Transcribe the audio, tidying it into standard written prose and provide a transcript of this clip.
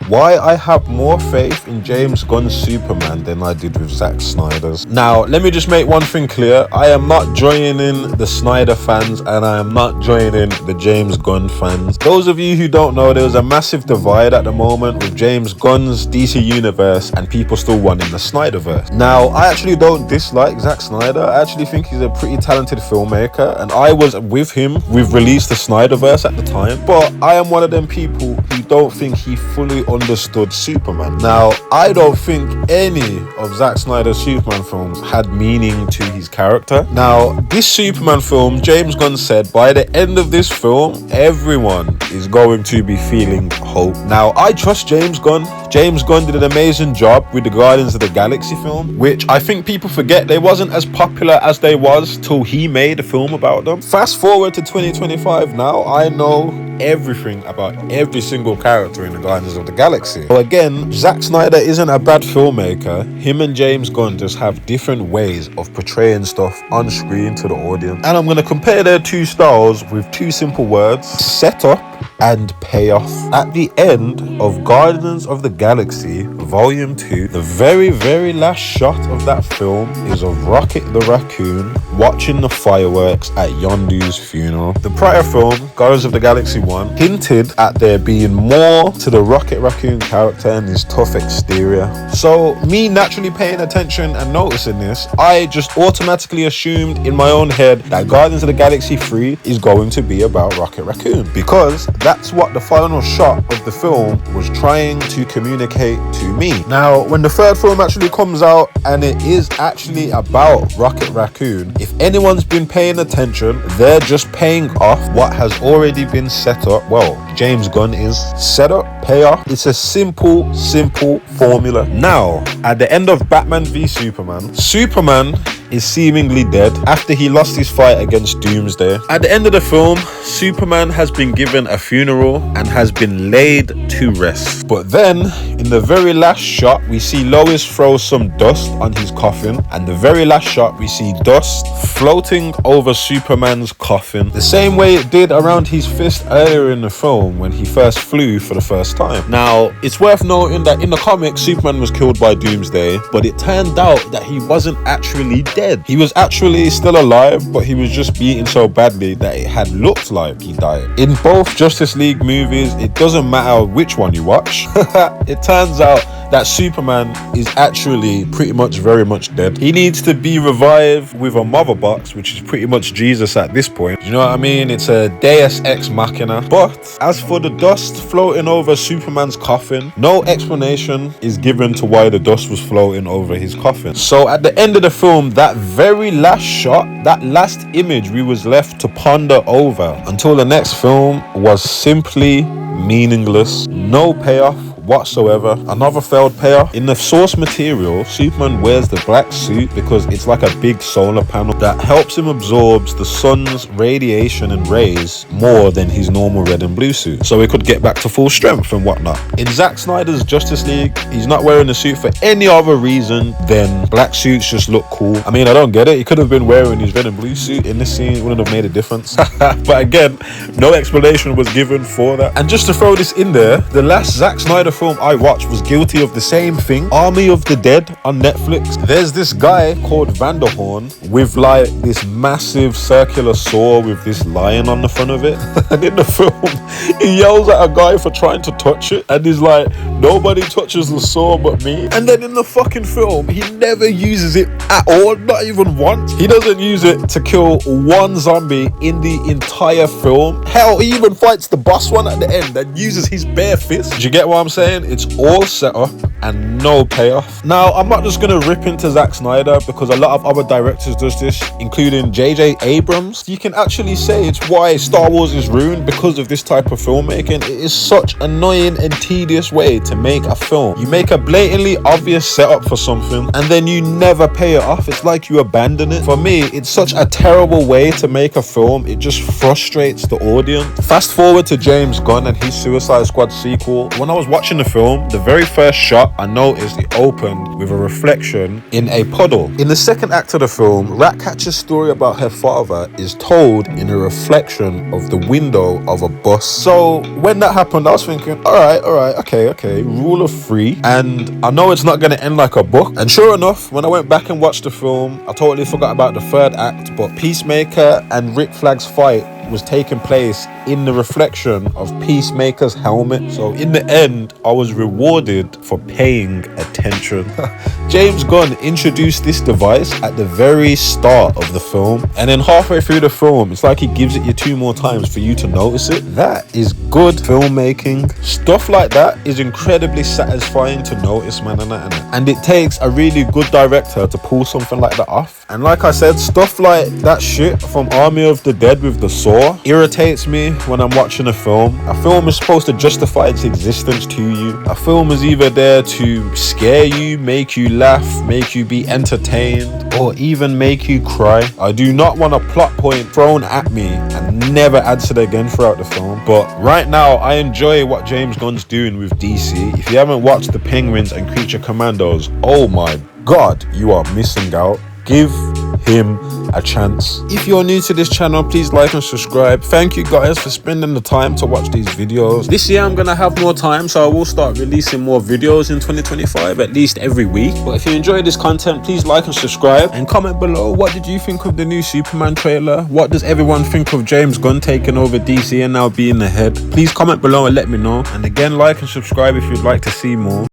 why I have more faith in James Gunn's Superman than I did with Zack Snyder's. Now, let me just make one thing clear. I am not joining the Snyder fans and I am not joining the James Gunn fans. Those of you who don't know, there's a massive divide at the moment with James Gunn's DC Universe and people still wanting the Snyderverse. Now, I actually don't dislike Zack Snyder. I actually think he's a pretty talented filmmaker, and I was with him with Release the Snyderverse at the time, but I am one of them people who don't think he fully understood Superman. Now, I don't think any of Zack Snyder's Superman films had meaning to his character. Now, this Superman film, James Gunn said by the end of this film, everyone is going to be feeling hope. Now, I trust James Gunn. James Gunn did an amazing job with the Guardians of the Galaxy film, which I think people forget they wasn't as popular as they was till he made a film about them. Fast forward to 2025 now, I know everything about every single character in the Guardians of the Galaxy. So again, Zack Snyder isn't a bad filmmaker. Him and James Gunn just have different ways of portraying stuff on screen to the audience. And I'm going to compare their two styles with two simple words: setup and payoff. At the end of Guardians of the Galaxy Volume 2, the very last shot of that film is of Rocket the Raccoon watching the fireworks at Yondu's funeral. The prior film, Guardians of the Galaxy 1, hinted at there being more to the Rocket Raccoon character and his tough exterior. So me naturally paying attention and noticing this, I just automatically assumed in my own head that Guardians of the Galaxy 3 is going to be about Rocket Raccoon, because that's what the final shot of the film was trying to communicate to me. Now, when the third film actually comes out and it is actually about Rocket Raccoon, if anyone's been paying attention, they're just paying off what has already been set up. Well, James Gunn is set up, payoff. It's a simple formula. Now, at the end of Batman v Superman, Superman is seemingly dead after he lost his fight against Doomsday. At the end of the film, Superman has been given a funeral and has been laid to rest. But then, in the very last shot, we see Lois throw some dust on his coffin, and the very last shot, we see dust floating over Superman's coffin, the same way it did around his fist earlier in the film when he first flew for the first time. Now, it's worth noting that in the comics, Superman was killed by Doomsday, but it turned out that he wasn't actually dead. He was actually still alive, but he was just beaten so badly that it had looked like he died. In both Justice League movies, it doesn't matter which one you watch. It turns out that Superman is actually pretty much very much dead. He needs to be revived with a mother box, which is pretty much Jesus at this point. You know what I mean? It's a Deus Ex Machina. But as for the dust floating over Superman's coffin, no explanation is given to why the dust was floating over his coffin. So at the end of the film, that very last shot, that last image we was left to ponder over until the next film was simply meaningless. No payoff whatsoever. Another failed payoff. In the source material, Superman wears the black suit because it's like a big solar panel that helps him absorb the sun's radiation and rays more than his normal red and blue suit, so he could get back to full strength and whatnot. In Zack Snyder's Justice League, he's not wearing the suit for any other reason than black suits just look cool. I mean, I don't get it. He could have been wearing his red and blue suit in this scene. It wouldn't have made a difference. But again, no explanation was given for that. And just to throw this in there, the last Zack Snyder film I watched was guilty of the same thing. Army of the Dead on Netflix. There's this guy called Vanderhorn with like this massive circular saw with this lion on the front of it. And in the film, he yells at a guy for trying to touch it, and he's like, nobody touches the saw but me. And then in the fucking film, he never uses it at all, not even once. He doesn't use it to kill one zombie in the entire film. Hell, he even fights the boss one at the end and uses his bare fist. Do you get what I'm saying? It's all set up and no payoff. Now, I'm not just gonna rip into Zack Snyder because a lot of other directors does this, including J.J. Abrams. You can actually say it's why Star Wars is ruined because of this type of filmmaking. It is such an annoying and tedious way to make a film. You make a blatantly obvious setup for something and then you never pay it off. It's like you abandon it. For me, it's such a terrible way to make a film. It just frustrates the audience. Fast forward to James Gunn and his Suicide Squad sequel. When I was watching watching the film, the very first shot, I noticed it opened with a reflection in a puddle. In the second act of the film, Ratcatcher's story about her father is told in a reflection of the window of a bus. So when that happened, I was thinking, all right, okay, rule of three. And I know it's not going to end like a book. And sure enough, when I went back and watched the film, I totally forgot about the third act, but Peacemaker and Rick Flag's fight was taking place in the reflection of Peacemaker's helmet. So in the end, I was rewarded for paying attention. James Gunn introduced this device at the very start of the film, and then halfway through the film, it's like he gives it you 2 more times for you to notice it. That is good filmmaking. Stuff like that is incredibly satisfying to notice, man, and it takes a really good director to pull something like that off. And like I said, stuff like that shit from Army of the Dead with the saw irritates me when I'm watching a film. A film is supposed to justify its existence to you. A film is either there to scare you, make you laugh, make you be entertained, or even make you cry. I do not want a plot point thrown at me and never answered again throughout the film. But right now, I enjoy what James Gunn's doing with DC. If you haven't watched The Penguins and Creature Commandos, oh my god, you are missing out. Give him a chance. If you're new to this channel, please like and subscribe. Thank you guys for spending the time to watch these videos. This year I'm gonna have more time, so I will start releasing more videos in 2025, at least every week. But if you enjoy this content, please like and subscribe, and comment below, what did you think of the new Superman trailer? What does everyone think of James Gunn taking over DC and now being the head? Please comment below and let me know. And again, like and subscribe if you'd like to see more.